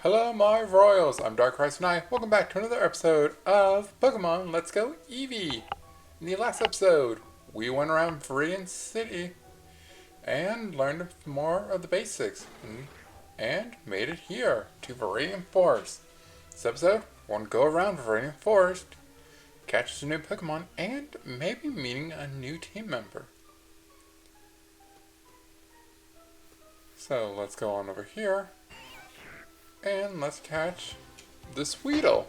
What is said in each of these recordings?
Hello my royals, I'm DarkriseKnight. Welcome back to another episode of Pokemon Let's Go Eevee. In the last episode, we went around Viridian City and learned more of the basics and made it here to Viridian Forest. This episode, we're going to go around Viridian Forest, catch some new Pokemon, and maybe meeting a new team member. So let's go on over here. And let's catch this Weedle.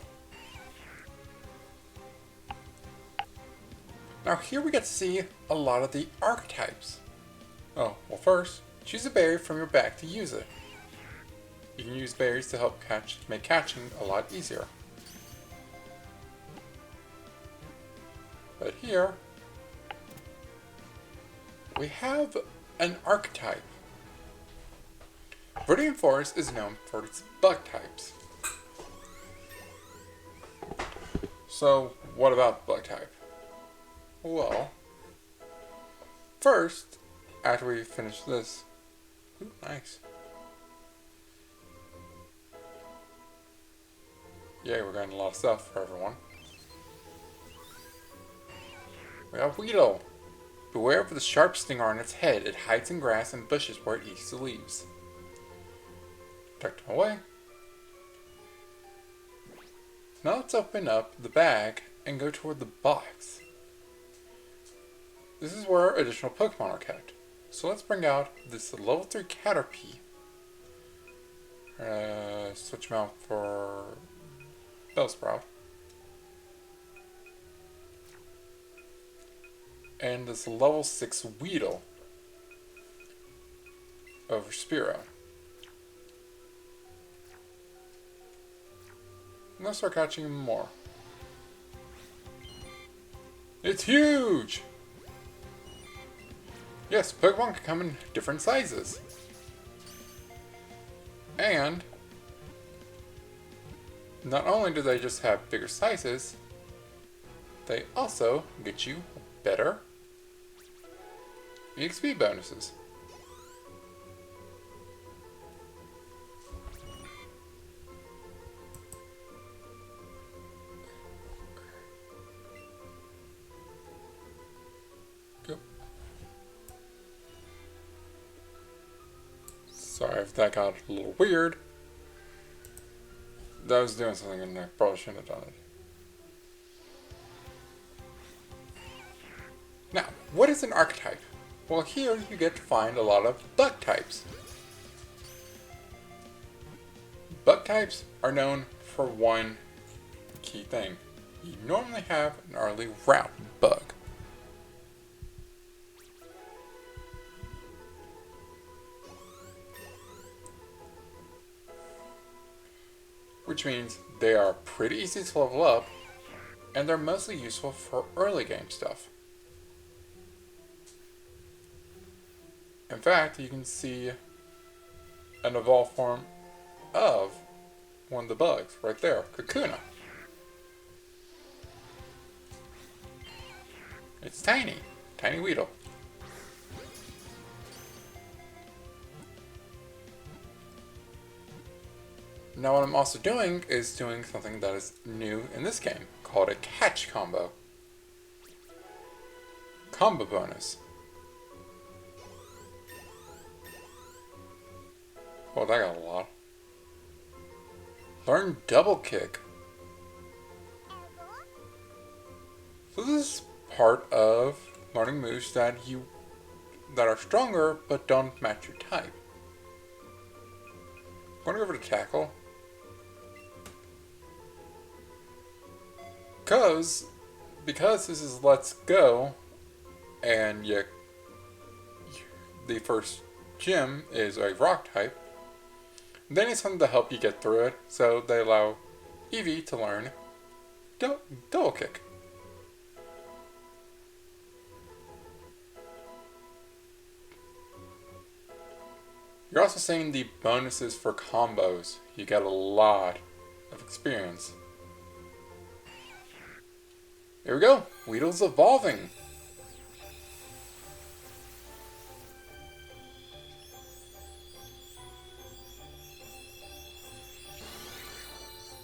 Now here we get to see a lot of the archetypes. Oh, well first, choose a berry from your bag to use it. You can use berries to help make catching a lot easier. But here, we have an archetype. Viridian Forest is known for its bug types. So, what about bug type? Well, first, after we finish this, ooh, nice. Yay, we're getting a lot of stuff for everyone. We have Weedle. Beware of the sharp stinger on its head. It hides in grass and bushes where it eats the leaves. Tucked them away. Now let's open up the bag and go toward the box. This is where additional Pokemon are kept. So let's bring out this level 3 Caterpie. Switch him out for Bellsprout. And this level 6 Weedle over Spearow. Let's start catching more. It's huge! Yes, Pokemon can come in different sizes. And not only do they just have bigger sizes, they also get you better EXP bonuses. Sorry if that got a little weird. I was doing something and I probably shouldn't have done it. Now, what is an archetype? Well, here you get to find a lot of bug types. Bug types are known for one key thing. You normally have an early route bug. Which means they are pretty easy to level up, and they're mostly useful for early game stuff. In fact, you can see an evolved form of one of the bugs right there, Kakuna. It's tiny, tiny Weedle. Now what I'm also doing is doing something that is new in this game, called a catch combo. Combo bonus. Oh, that got a lot. Learn double kick. So this is part of learning moves that are stronger but don't match your type. I'm going to go over to tackle. Because this is Let's Go, and the first gym is a rock type, they need something to help you get through it, so they allow Eevee to learn double kick. You're also seeing the bonuses for combos. You get a lot of experience. Here we go. Weedle's evolving.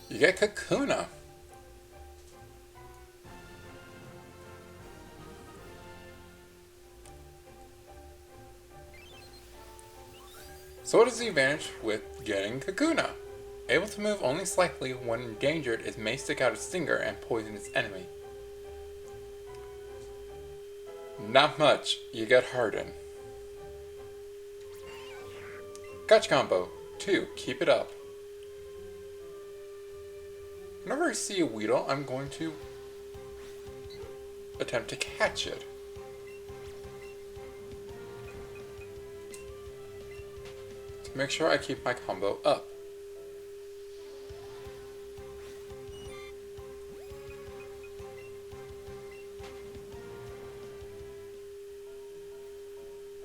You get Kakuna. So what is the advantage with getting Kakuna? Able to move only slightly when endangered, it may stick out a stinger and poison its enemy. Not much. You get Harden. Gotcha combo. 2. Keep it up. Whenever I see a Weedle, I'm going to attempt to catch it. To make sure I keep my combo up.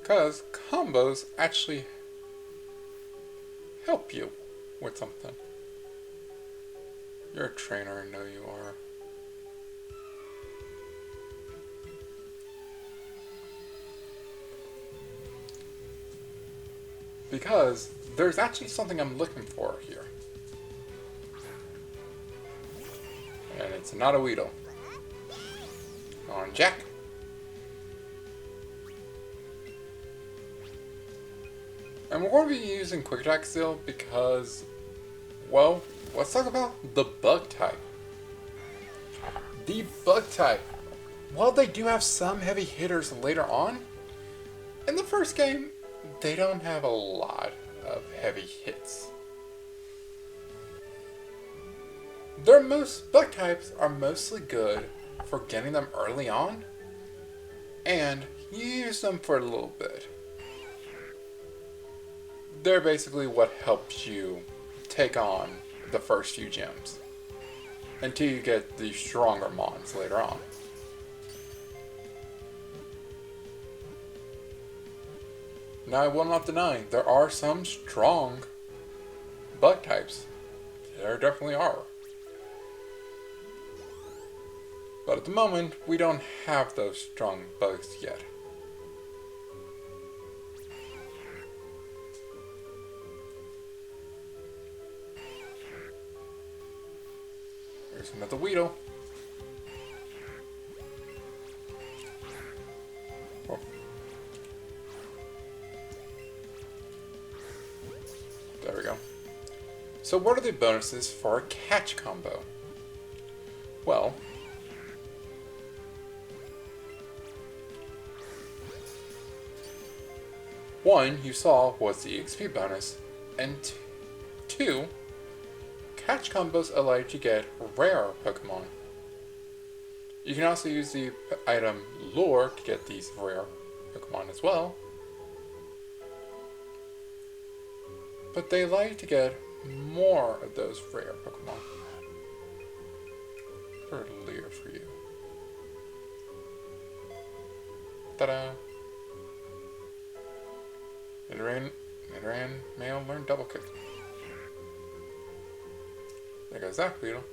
Because combos actually help you with something. You're a trainer, I know you are. Because there's actually something I'm looking for here. And it's not a Weedle. On Jack. And we're going to be using Quick Attack still because, well, let's talk about the Bug type. The Bug type. While they do have some heavy hitters later on, in the first game, they don't have a lot of heavy hits. Bug types are mostly good for getting them early on, and you use them for a little bit. They're basically what helps you take on the first few gyms until you get the stronger mons later on. Now, I will not deny there are some strong bug types. There definitely are. But at the moment, we don't have those strong bugs yet. Here's another Weedle. Oh. There we go. So what are the bonuses for a catch combo? Well, one you saw was the XP bonus, and two, catch combos allow you to get rare Pokemon. You can also use the item Lure to get these rare Pokemon as well. But they allow you to get more of those rare Pokemon. For Leer for you. Ta-da! Nidoran male learn double kick. There goes that Weedle.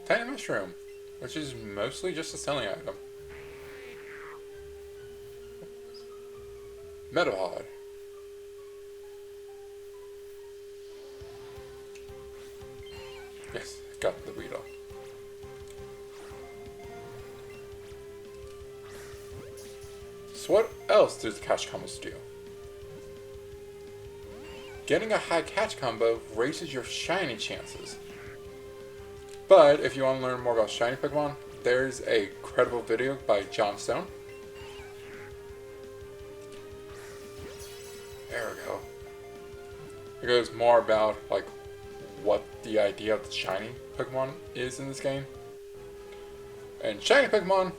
Tiny Mushroom, which is mostly just a selling item. Metapod. Yes, got the Weedle. So what else does the catch combos do? Getting a high catch combo raises your shiny chances. But if you want to learn more about shiny Pokemon, there's a credible video by John Stone. There we go. It goes more about like what the idea of the shiny Pokemon is in this game. And shiny Pokemon,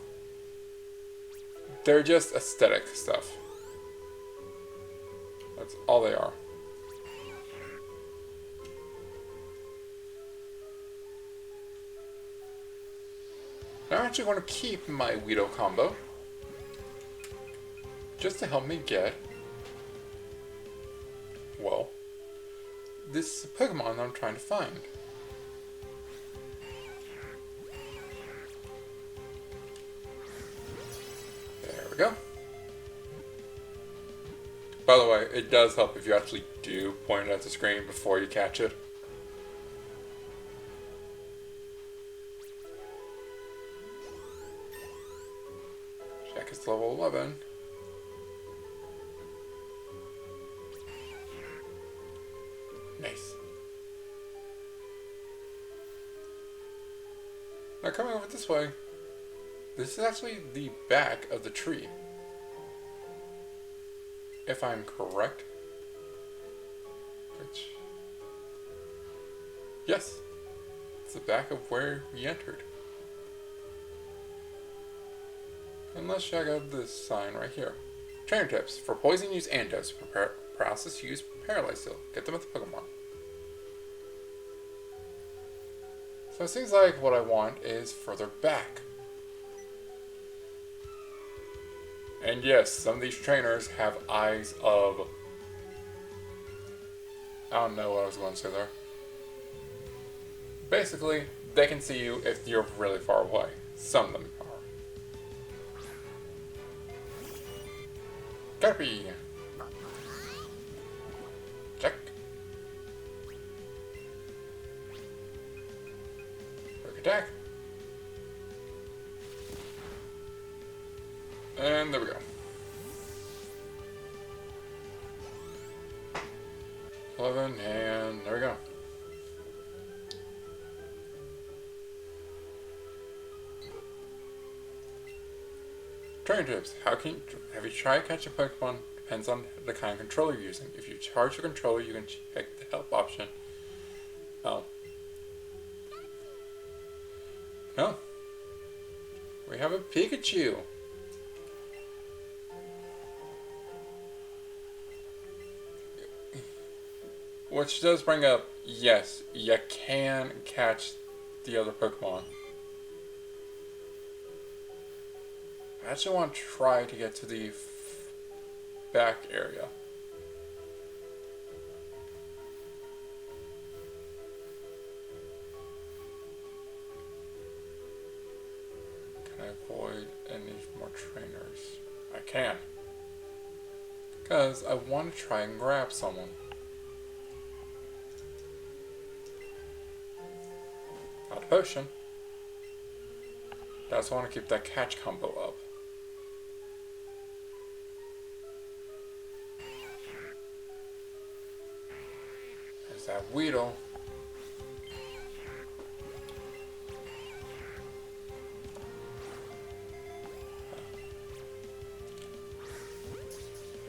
they're just aesthetic stuff. That's all they are. Now I'm actually going to keep my Weedle combo just to help me get, well, this Pokemon I'm trying to find. we go. By the way, it does help if you actually do point it at the screen before you catch it. Jack is level 11. Nice. Now coming over this way, this is actually the back of the tree. If I'm correct. Which... yes. It's the back of where we entered. And let's check out this sign right here. Trainer tips. For poison, use antidotes. For paralysis, use paralyze seal. Get them at the Pokemon. So it seems like what I want is further back. And yes, some of these trainers have eyes of... I don't know what I was going to say there. Basically, they can see you if you're really far away. Some of them are. Carpy! Check. Quick attack. And there we go. 11, and there we go. Training tips. Have you tried catching Pokemon? Depends on the kind of controller you're using. If you charge your controller, you can check the help option. Oh. No. We have a Pikachu. Which does bring up, yes, you can catch the other Pokemon. I actually want to try to get to the back area. Can I avoid any more trainers? I can. Because I want to try and grab someone. Not a potion. I also want to keep that catch combo up. There's that Weedle.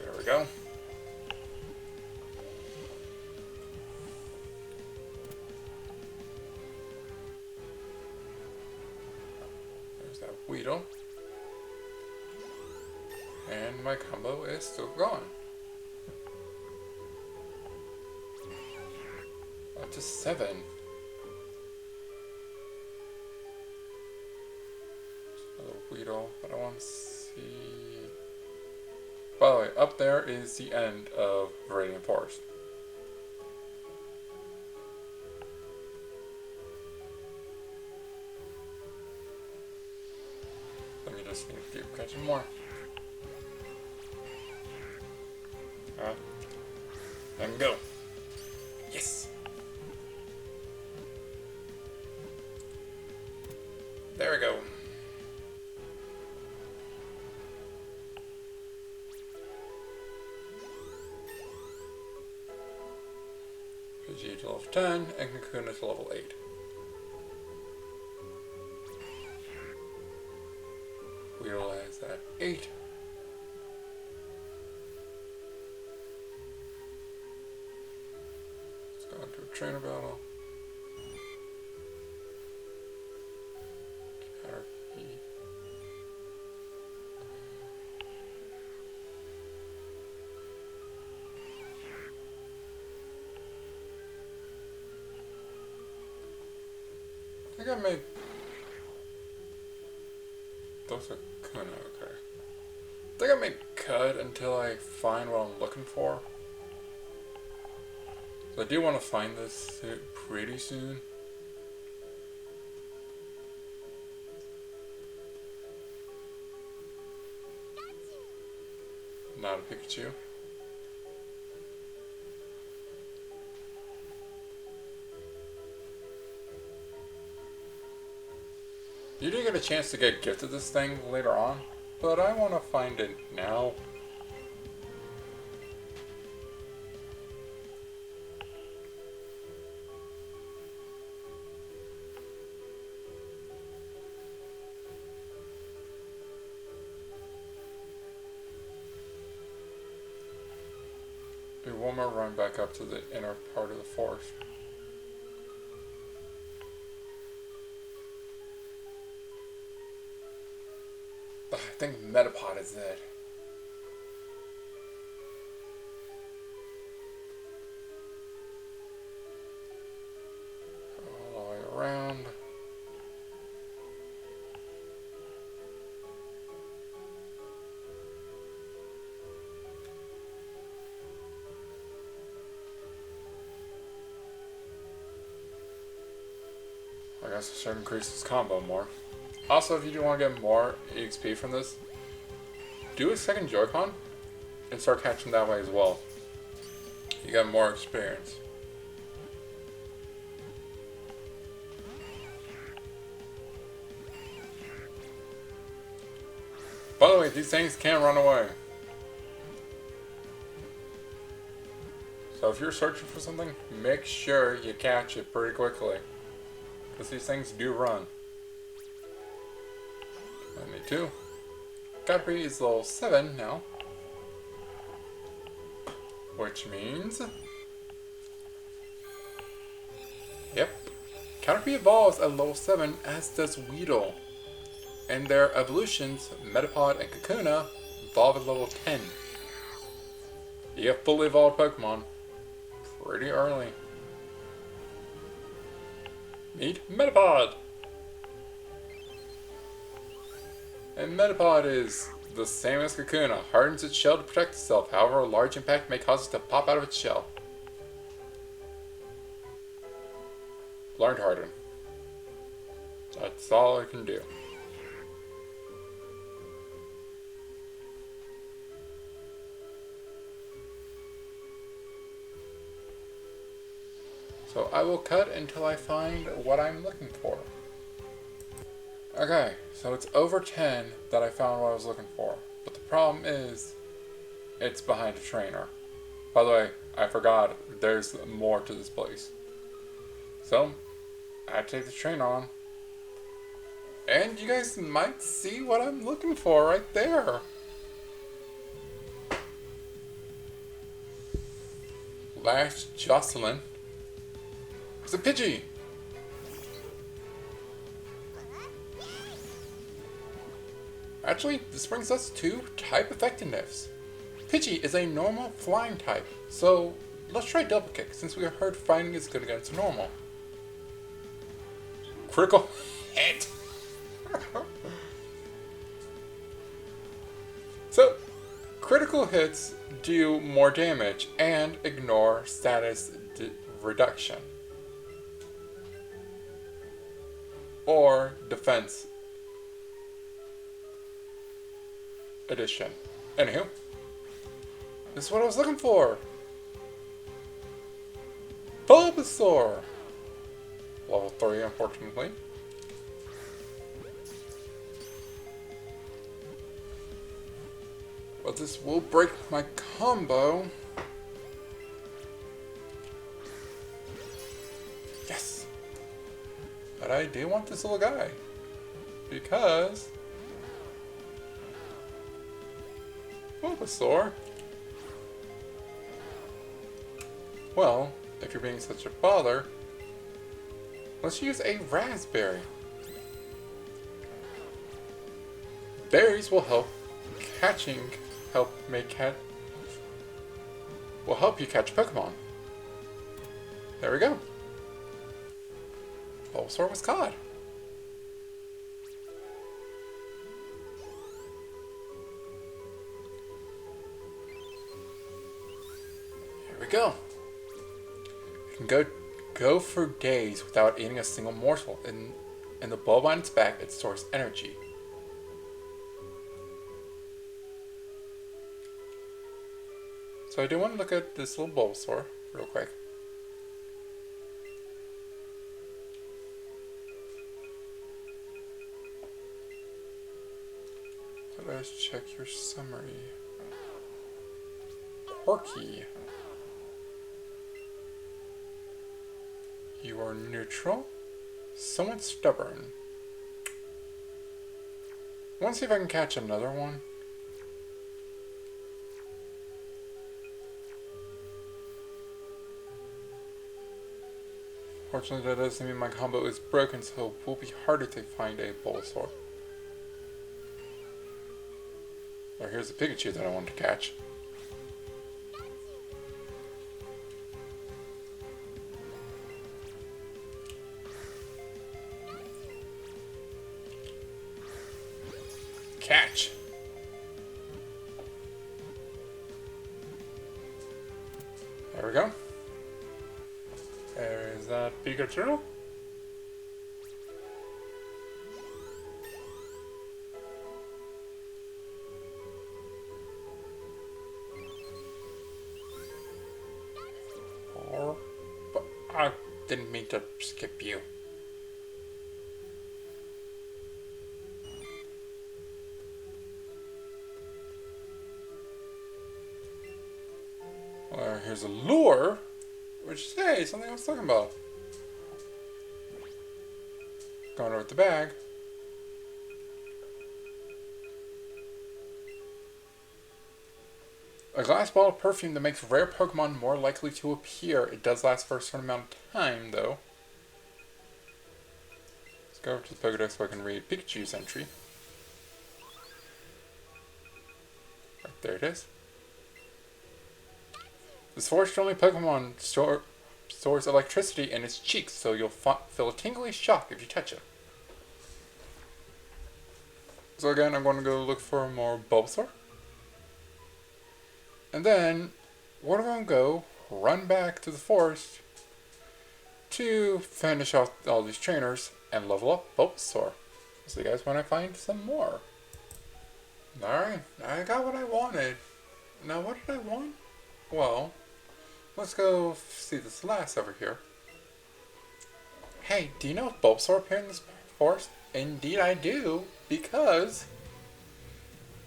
There we go. That Weedle, and my combo is still going. Up to 7. Another Weedle, but I want to see. By the way, up there is the end of Viridian Forest. Just need to keep catching more. And go. Yes. There we go. Pidgey to level 10 and Kakuna to level 8. Weedle has that 8. Let's go into a trainer battle. Carpy. I think I made those are Kuna, okay. I think I may cut until I find what I'm looking for. So I do want to find this pretty soon. Not a Pikachu. You do get a chance to get gifted this thing later on, but I want to find it now. Do one more run back up to the inner part of the forest. I think Metapod is it. All the way around. I guess it should increase his combo more. Also, if you do want to get more EXP from this, do a second Joy-Con and start catching that way as well. You get more experience. By the way, these things can't run away. So if you're searching for something, make sure you catch it pretty quickly. Because these things do run. 92. Caterpie is level 7 now. Which means... Yep. Caterpie evolves at level 7, as does Weedle. And their evolutions, Metapod and Kakuna, evolve at level 10. You get fully evolved Pokemon pretty early. Meet Metapod! And Metapod is the same as Kakuna, hardens its shell to protect itself, however a large impact may cause it to pop out of its shell. Learned Harden. That's all it can do. So I will cut until I find what I'm looking for. Okay, so it's over 10 that I found what I was looking for. But the problem is, it's behind a trainer. By the way, I forgot, there's more to this place. So, I take the train on. And you guys might see what I'm looking for right there. Last Jocelyn. It's a Pidgey! Actually, this brings us to type effectiveness. Pidgey is a normal flying type, so let's try Double Kick since we heard fighting is good against normal. Critical hit! So, critical hits do more damage and ignore status reduction. Or defense addition. Anywho, this is what I was looking for. Bulbasaur. Level 3, unfortunately. But this will break my combo. Yes! But I do want this little guy. Because... Bulbasaur? Well, if you're being such a bother, let's use a raspberry. Berries will help help you catch Pokemon. There we go. Bulbasaur was caught. Here we go. You can go for days without eating a single morsel. In the bulb on its back, it stores energy. So I do want to look at this little Bulbasaur real quick. Let's check your summary. Quirky. You are neutral. Somewhat stubborn. I want to see if I can catch another one. Fortunately, that doesn't mean my combo is broken, so it will be harder to find a Bulbasaur. Or here's a Pikachu that I want to catch. Catch! There we go. There is that Pikachu. But I didn't mean to skip you. Here's a lure, which, hey, something I was talking about. Going over with the bag. A glass bottle of perfume that makes rare Pokemon more likely to appear. It does last for a certain amount of time, though. Let's go over to the Pokedex so I can read Pikachu's entry. Right, there it is. This forest-only Pokemon stores electricity in its cheeks, so you'll feel a tingly shock if you touch it. So again, I'm going to go look for more Bulbasaur. And then, we're going to go run back to the forest to finish off all these trainers and level up Bulbasaur. See you guys when I find some more. Alright, I got what I wanted. Now what did I want? Well, let's go see this last over here. Hey, do you know if Bulbasaur appeared in this forest? Indeed I do, because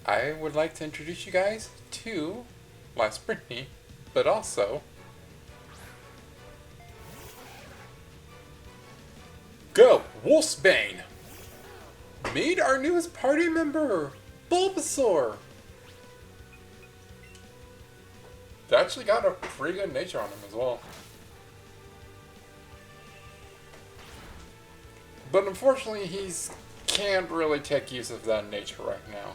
I would like to introduce you guys to Last Brittany, but also go Wolfsbane! Meet our newest party member, Bulbasaur! They actually got a pretty good nature on him as well. But unfortunately, can't really take use of that nature right now.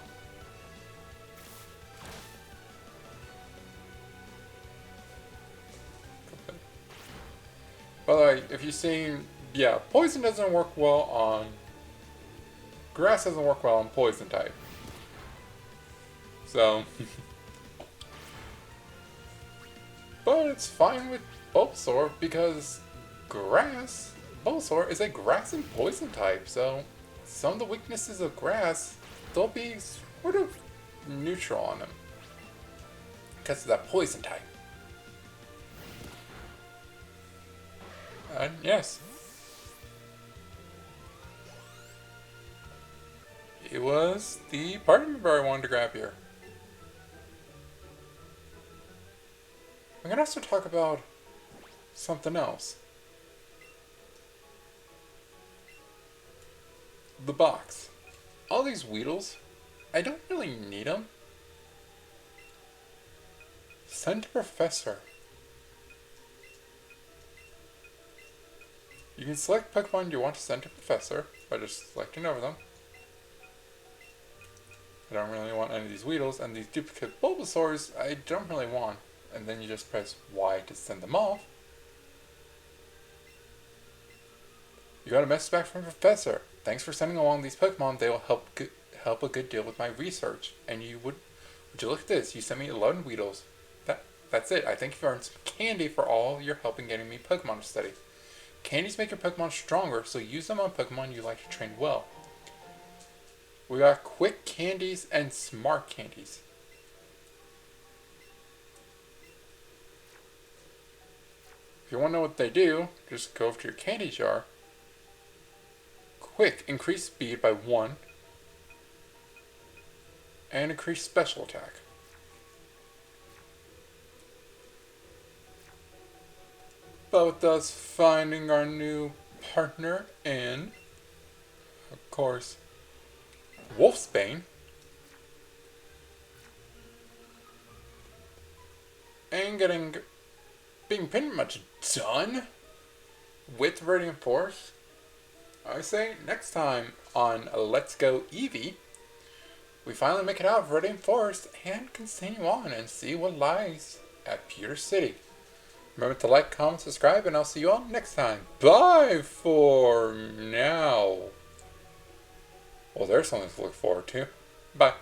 By the way, if you've seen, yeah, poison doesn't work well on... Grass doesn't work well on poison type. So... But it's fine with Bulbasaur because Bulbasaur is a grass and poison type, so some of the weaknesses of grass, they'll be sort of neutral on him because of that poison type. And yes, it was the party member I wanted to grab here. I'm gonna also talk about something else. The box. All these Weedles, I don't really need them. Send to Professor. You can select Pokemon you want to send to Professor by just selecting over them. I don't really want any of these Weedles, and these duplicate Bulbasaurs I don't really want. And then you just press Y to send them off. You got a message back from Professor. Thanks for sending along these Pokemon. They will help a good deal with my research. And would you look at this? You sent me 11 Weedles. That's it. I thank you for earning some candy for all your help in getting me Pokemon to study. Candies make your Pokemon stronger, so use them on Pokemon you like to train well. We got quick candies and smart candies. If you want to know what they do, just go over to your candy jar. Quick, increase speed by 1. And increase special attack. But with us finding our new partner and, of course, Wolfsbane. And being pretty much done with Viridian Forest, I say next time on Let's Go Eevee, we finally make it out of Viridian Forest and continue on and see what lies at Pewter City. Remember to like, comment, subscribe, and I'll see you all next time. Bye for now. Well, there's something to look forward to. Bye.